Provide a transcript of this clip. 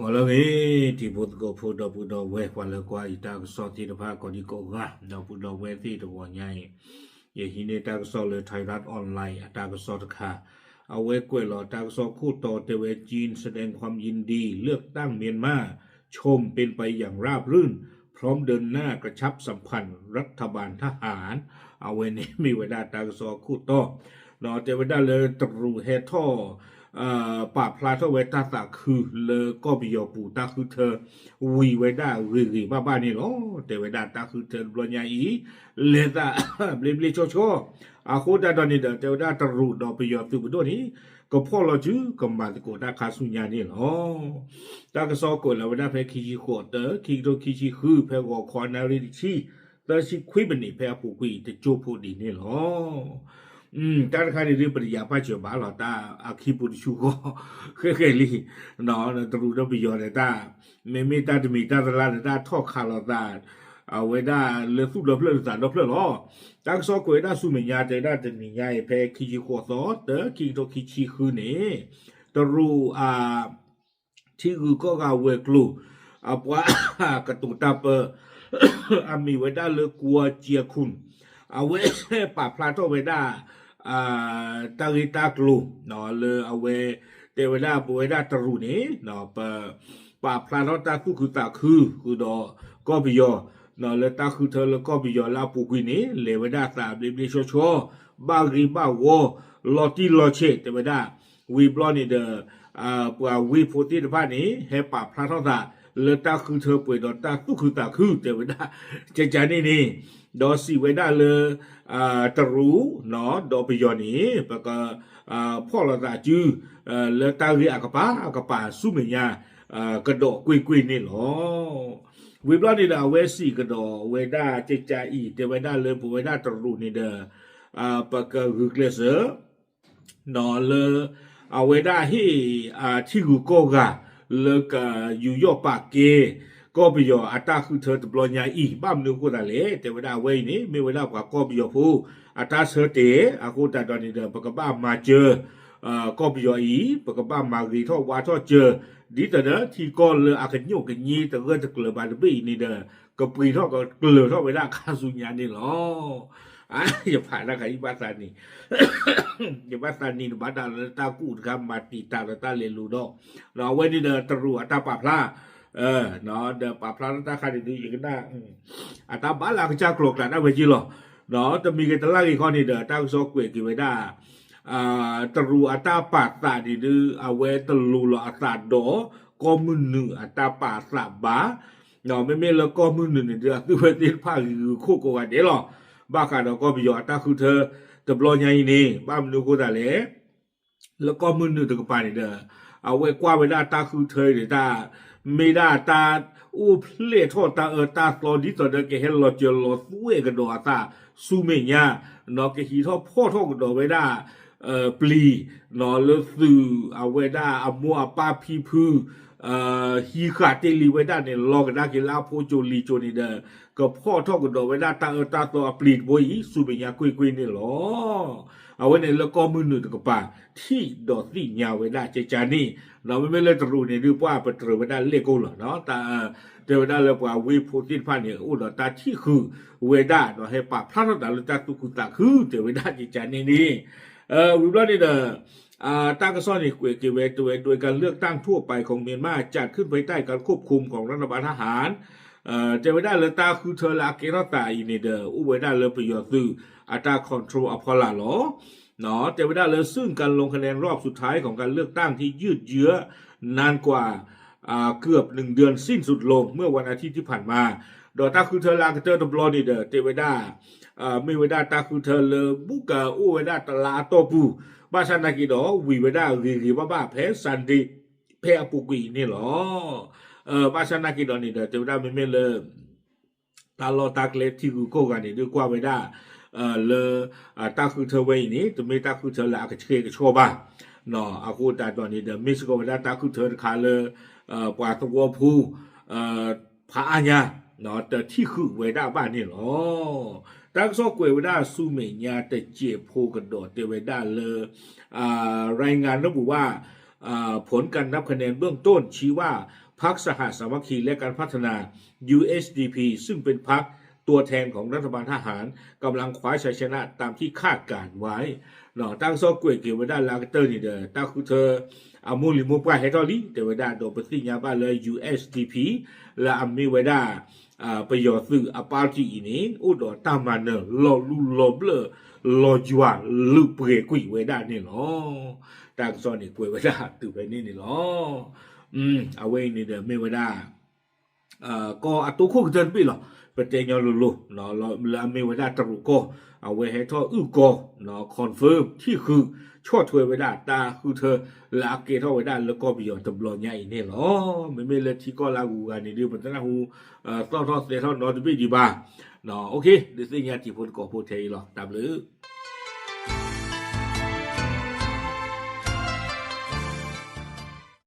我了诶，提不个葡萄葡萄味，完了瓜一大个烧提的怕搞的狗啊，那葡萄味提的我伢也现在大个烧了ไทยรัฐออนไลน์大个烧的ค่ะเอาไว้กล้วยหล่อตากสอคู่ต่อเตเวจีนแสดงความยินดีเลือกตั้งเมียนมาชมเป็นไปอย่างราบรื่นพร้อมเดินหน้ากระชับสัมพันธ์รัฐบาลทหารเอาไว้นี้มีเวลาตากสอคู่ต่อเนาะเตเวดาเลยตรูเฮท่อป่าพลาทเวตาตาคือเลก็บิยปูตาคือเธอวีเวดารีบ้านี่หรอแต่เวดาตาคือเธอบลญาอีเลตาเบลโชโชอาโคดาดอนี่เดแต่เวดาตรูดอบิยตูบดนี่ก็พ่อเราจื้อกำมาตโกดาคาสุญญานี่หรอตากสอโกแล้วเวดาเพคิชิโคเตอคิโดคิชิคือเพวอคอนาริชีแต่ชิควิบันนี่เพผู้กุยแต่โจพูดีนี่หรอตาคาริริปริยาป้าเจอบาลตาอาคีปุริชูก็เคยลีเนาะตรูดบิยอตาไม่ตาดมีตาตลาดตาทอคาลตาเอาไว้ได้เลสุดเพลินสารเพลินล้อตั้งซอกไว้ได้สุเมียใจได้จะมีใหญ่แพ้คิจิโคซอเตอคิโตคิชิคือเนี่ยตรูที่คือก็กาเวกลูปว่ากระตุตาเปมีไว้ได้เลกัวเจียคุณเอาไว้ป่าพลาโตไว้ได้ตาริตากลูเนาะเลยเอาไว้เทวดาบวยดาตรูนี่เนาะป่าพลาโตตาคือตาคือดอก็บิยอเนาะเลยตาคือเธอแล้วก็บิยอลาปุกุนี่เลวดาตาเบลโชโชบารีบาวลอติลอเชเทวดาวีบลอนี่เดปัววีโพธิตบ้านนี้ให้ป่าพลาโตตาเลยตาคือเธอป่วยดอตาคือตาคือเทวดาเจจานี่ดอสีไว้ได้เลยตรูเนาะดอปิยอนี่ปะก็พ่อละตาจื้อแล้วตาเรียกกะปาสุเมียกระโดดกุยนี่หรอวิบลอนี่ดาเวสีกระโดดเวด้าเจจาอีเตไว้ได้เลยปุไว้ได้ตรูนี่เด้ปะก็คือเกลเซอเนาะเลยเอาไว้ได้ที่กูโกกะเลยก็อยู่ยอปากเกก็ไปยออัตราคือเธอตบลญาอีบ้ามนึกกูได้เลยแต่เวลาเว้ยนี่ไม่เวลากว่าก็ไปยอผู้อัตราเสเตอากูแต่ตอนนี้เดิมปกบ้ามาเจอก็ไปยออีปกบ้ามารีท่อวาท่อเจอดีแต่เด้อที่ก็เลยอากันโยกันยีแต่เรื่องจะเกลือบาลบีนี่เด้อก็ปีท่อก็เกลือท่อเวลาคาสุญญานี่หรออย่าผ่านนะใครบ้านตานี่อย่าบ้านตานี่บ้านตาตากูดครับมาตีตาตาเรียนรู้ดอกเราไว้นี่เด้อตรัวตาป่าพลาเนาะเดป่าพลาตาคาดีอย่างนั้นตาบ้านหลังจากโกรกแต่ได้ไปจีหรอเนาะจะมีกันตลาดอีกข้อนี้เด้อตาโซกเวกี่ไว้ได้ตรัวตาป่าตาดีดื้อเอาไว้ตรัวตาดอก็มือหนึ่งตาป่าสาบ้าเนาะไม่แล้วก็มือหนึ่งเดือดด้วยที่ผ้าคือคู่กันเดี๋ยวหรอบ้าขาดก็ไปยอตาคือเธอตบลอยใหญ่นี่บ้ามนูกูแต่เละแล้วก็มือหนึ่งตะกปานี่เด้อเอาไว้กว่าไว้ได้ตาคือเธอเดี๋ยวตาไม่ได้ตาเพลทอตาตาตอนนี้ตอนเด็กเห็นเราเจอเราสวยกันดอตาซูเมียเนาะหีทอพ่อทอกันดอไว้ได้ปลีเนาะแล้วสื่อเอาไว้ได้มัวป้าพีพือฮีขาเตลีไว้ได้เนี่ยลอกันได้กินลาโพโจลีโจนี่เด้อก็พ่อทอกันดอไว้ได้ตาตัวปลีดไว้ซูเมียกุยนี่หรอเอาไว้ในแล้วก็มือหนึ่งตะกป่าที่ดอดที่ยาวไว้ได้เจจานี่เราไม่เล่นตรูเนี่ยดูว่าปตรูไว้ได้เล็กกูเหรอเนาะแต่เดี๋ยวได้แล้วว่าวิพูตินพันเนี่ยอุดตาที่คือเวด้าเนาะให้ป่าพระนตาลตาตุกุตาคือเดี๋ยวเวด้าเจจานี่วิบลอนี่เด้อตั้งกระซ่อนอีกเกวตัวโดยการเลือกตั้งทั่วไปของเมียนมาจัดขึ้นภายใต้การควบคุมของรัฐบาลทหารเจเวด้าเลตาคือเธอละเกรตาอีนี่เด้ออุเวด้าเลประโยชน์ซื้ออัตราคอนโทรลอพอลาหรอเนาะเจเวด้าเลซึ่งการลงคะแนนรอบสุดท้ายของการเลือกตั้งที่ยืดเยื้อนานกว่าเกือบ1 เดือนสิ้นสุดลงเมื่อวันอาทิตย์ที่ผ่านมาดอตาคือเธอลากเตอร์ตบลอนี่เด้อเจเวด้าไม่เวด้าตาคือเธอเลบุกอุเวด้าตลาโตปูบาชานากิดอวีเวด้ารีบ้าแพ้ซันดีแพ้ปุกุยนี่หรอบาชานากิดอนี่เด้อเจเวด้าไม่เลยตาลอตากเลที่กูโกกันนี่ด้วยกว่าเวด้าเลตาคือเธอไว้นี่ตัวไม่ตาคือเธอละก็เชื่อก็ชัวบ้าเนาะอากูตาตอนนี้เดมิสโกเวด้าตาคือเธอขาเลปวาตัวผู้พระอัญญาเนาะแต่ที่คือเวด้าบ้านนี่หรอตั้งโซกเวด้าซูเมียแต่เจ็บโพกันโดดเตเวด้าเลยรายงานระบุว่าผลการนับคะแนนเบื้องต้นชี้ว่าพ พรรคสหสามัคคีและการพัฒนา USDP ซึ่งเป็นพรรคตัวแทนของรัฐบาลทหารกำลังคว้าชัยชนะตามที่คาดการไว้เนาะตั้งซอกกวยเกี่ยวกับด้านลากเตอร์นี่เด้อตาคือเธออามูลิมุปะเฮตอลีเดวดาโดปฏิญาบาเลย USDP และอามีเวดาประโยชน์สื่ออปาร์ตี้นี่อุดตามันเนอลอลูลอเบลลอจวาลูเปรกุยเวดานี่เนาะตั้งซอนี่กวยเวดาตื่นไปนี่เนาะเอาไว้นี่เด้อไม่เวดาก็อตุคุกเดินไปหรอประเทศยอลุลุเนาะเราไม่เวลาตรุก็เอาไว้ให้ท่อก็เนาะคอนเฟิร์มที่คือชอดถวยเวลาตาคือเธอลาเกท่อเวลาแล้วก็บิยอนตบลอใหญ่เนี่ยเนาะไม่เลยที่ก็ลากูกันนี่ดิมันจะน่าหูท่อเสียท่อนอนจะไม่ดีบ้าเนาะโอเคเดี๋ยวสิ่งที่พูดก็พูดเทหรอกตามเลย